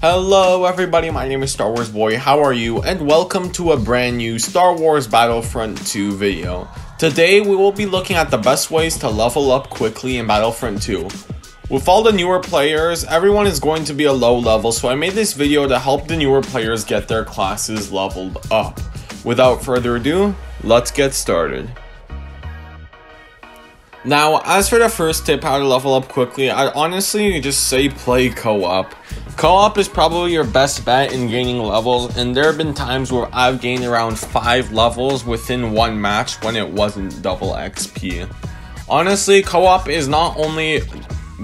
Hello everybody, my name is Star Wars Boy, how are you? And welcome to a brand new Star Wars Battlefront 2 video. Today we will be looking at the best ways to level up quickly in Battlefront 2. With all the newer players, everyone is going to be a low level, so I made this video to help the newer players get their classes leveled up. Without further ado, let's get started. Now, as for the first tip how to level up quickly, I'd honestly just say play co-op. Co-op is probably your best bet in gaining levels, and there have been times where I've gained around 5 levels within one match when it wasn't double XP. Honestly, co-op is not only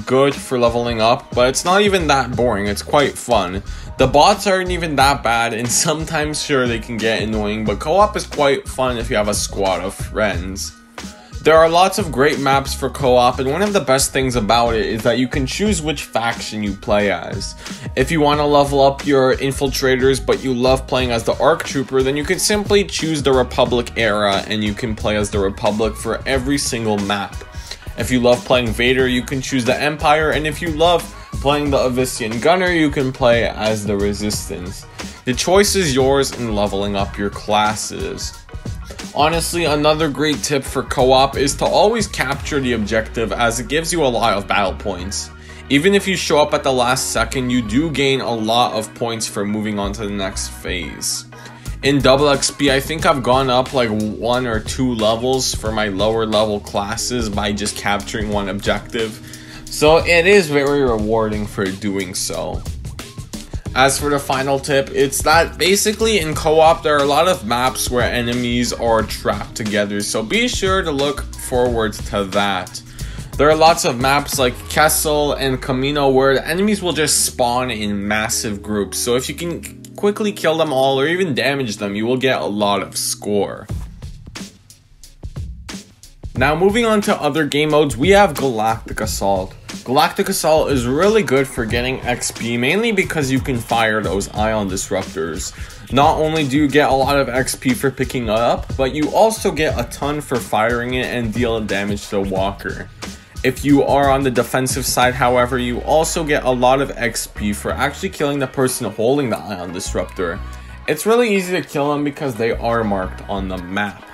good for leveling up, but it's not even that boring, it's quite fun. The bots aren't even that bad, and sometimes sure they can get annoying, but co-op is quite fun if you have a squad of friends. There are lots of great maps for co-op, and one of the best things about it is that you can choose which faction you play as. If you want to level up your infiltrators but you love playing as the ARC Trooper, then you can simply choose the Republic era and you can play as the Republic for every single map. If you love playing Vader, you can choose the Empire, and if you love playing the Avician Gunner, you can play as the Resistance. The choice is yours in leveling up your classes. Honestly, another great tip for co-op is to always capture the objective, as it gives you a lot of battle points. Even if you show up at the last second, you do gain a lot of points for moving on to the next phase. In double XP, I think I've gone up like 1 or 2 levels for my lower level classes by just capturing one objective. So it is very rewarding for doing so. As for the final tip, it's that basically in co-op there are a lot of maps where enemies are trapped together, so be sure to look forward to that. There are lots of maps like Kessel and Camino where the enemies will just spawn in massive groups, so if you can quickly kill them all or even damage them, you will get a lot of score. Now moving on to other game modes, we have Galactic Assault. Galactic Assault is really good for getting XP, mainly because you can fire those ion disruptors. Not only do you get a lot of XP for picking it up, but you also get a ton for firing it and dealing damage to the walker. If you are on the defensive side, however, you also get a lot of XP for actually killing the person holding the ion disruptor. It's really easy to kill them because they are marked on the map.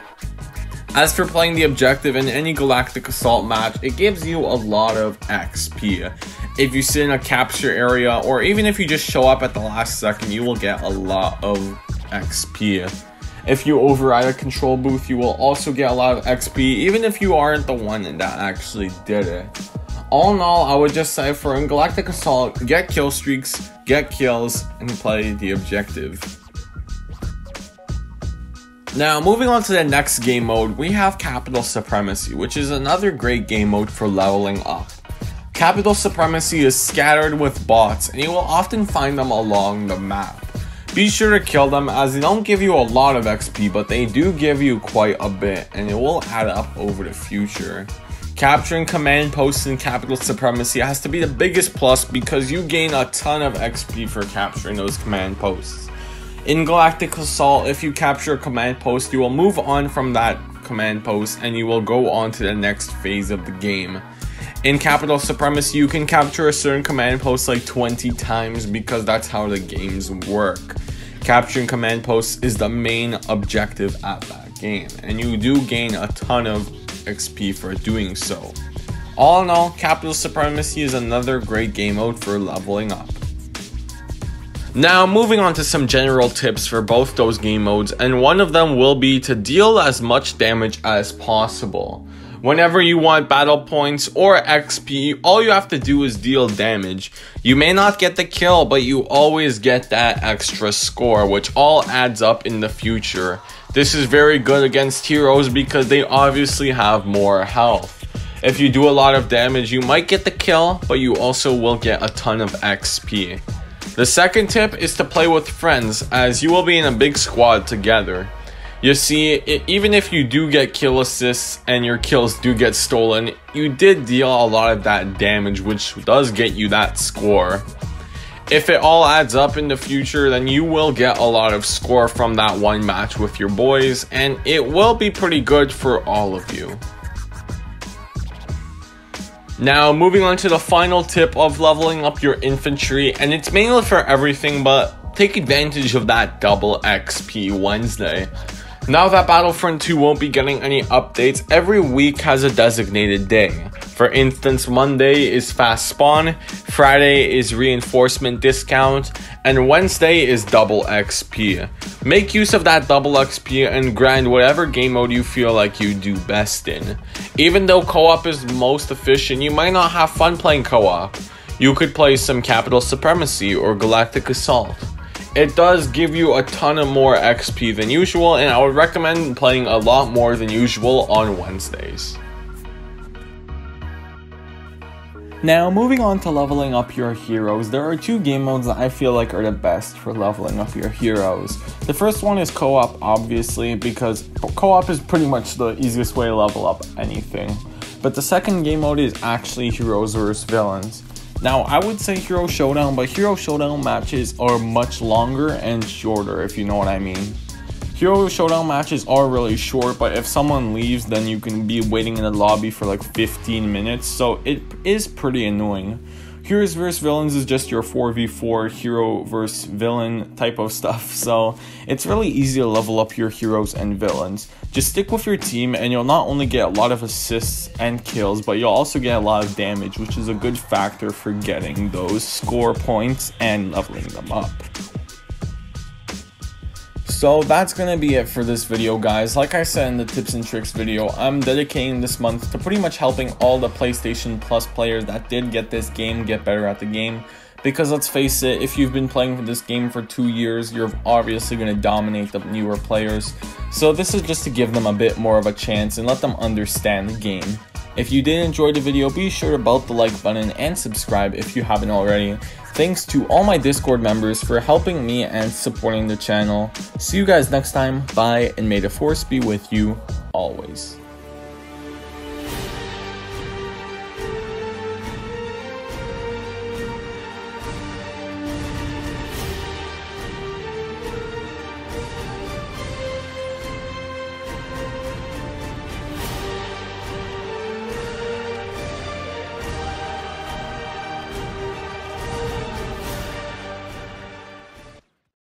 As for playing the objective in any Galactic Assault match, it gives you a lot of XP. If you sit in a capture area, or even if you just show up at the last second, you will get a lot of XP. If you override a control booth, you will also get a lot of XP, even if you aren't the one that actually did it. All in all, I would just say for in Galactic Assault, get kill streaks, get kills, and play the objective. Now, moving on to the next game mode, we have Capital Supremacy, which is another great game mode for leveling up. Capital Supremacy is scattered with bots, and you will often find them along the map. Be sure to kill them, as they don't give you a lot of XP, but they do give you quite a bit, and it will add up over the future. Capturing command posts in Capital Supremacy has to be the biggest plus because you gain a ton of XP for capturing those command posts. In Galactic Assault, if you capture a command post, you will move on from that command post and you will go on to the next phase of the game. In Capital Supremacy, you can capture a certain command post like 20 times because that's how the games work. Capturing command posts is the main objective at that game, and you do gain a ton of XP for doing so. All in all, Capital Supremacy is another great game mode for leveling up. Now, moving on to some general tips for both those game modes, and one of them will be to deal as much damage as possible. Whenever you want battle points or XP, all you have to do is deal damage. You may not get the kill, but you always get that extra score, which all adds up in the future. This is very good against heroes because they obviously have more health. If you do a lot of damage, you might get the kill, but you also will get a ton of XP. The second tip is to play with friends, as you will be in a big squad together. You see, even if you do get kill assists and your kills do get stolen, you did deal a lot of that damage, which does get you that score. If it all adds up in the future, then you will get a lot of score from that one match with your boys, and it will be pretty good for all of you. Now, moving on to the final tip of leveling up your infantry, and it's mainly for everything, but take advantage of that double XP Wednesday. Now that Battlefront 2 won't be getting any updates, every week has a designated day. For instance, Monday is fast spawn, Friday is reinforcement discount, and Wednesday is double XP. Make use of that double XP and grind whatever game mode you feel like you do best in. Even though co-op is most efficient, you might not have fun playing co-op. You could play some Capital Supremacy or Galactic Assault. It does give you a ton of more XP than usual, and I would recommend playing a lot more than usual on Wednesdays. Now, moving on to leveling up your heroes, there are two game modes that I feel like are the best for leveling up your heroes. The first one is co-op, obviously, because co-op is pretty much the easiest way to level up anything. But the second game mode is actually heroes versus villains. Now, I would say Hero Showdown, but Hero Showdown matches are much longer and shorter, if you know what I mean. Hero Showdown matches are really short, but if someone leaves, then you can be waiting in the lobby for like 15 minutes, so it is pretty annoying. Heroes vs Villains is just your 4v4 hero vs villain type of stuff, so it's really easy to level up your heroes and villains. Just stick with your team and you'll not only get a lot of assists and kills, but you'll also get a lot of damage, which is a good factor for getting those score points and leveling them up. So that's gonna be it for this video, guys. Like I said in the tips and tricks video, I'm dedicating this month to pretty much helping all the PlayStation Plus players that did get this game get better at the game. Because let's face it, if you've been playing this game for 2 years, you're obviously going to dominate the newer players. So this is just to give them a bit more of a chance and let them understand the game. If you did enjoy the video, be sure to belt the like button and subscribe if you haven't already. Thanks to all my Discord members for helping me and supporting the channel. See you guys next time, bye, and may the force be with you always.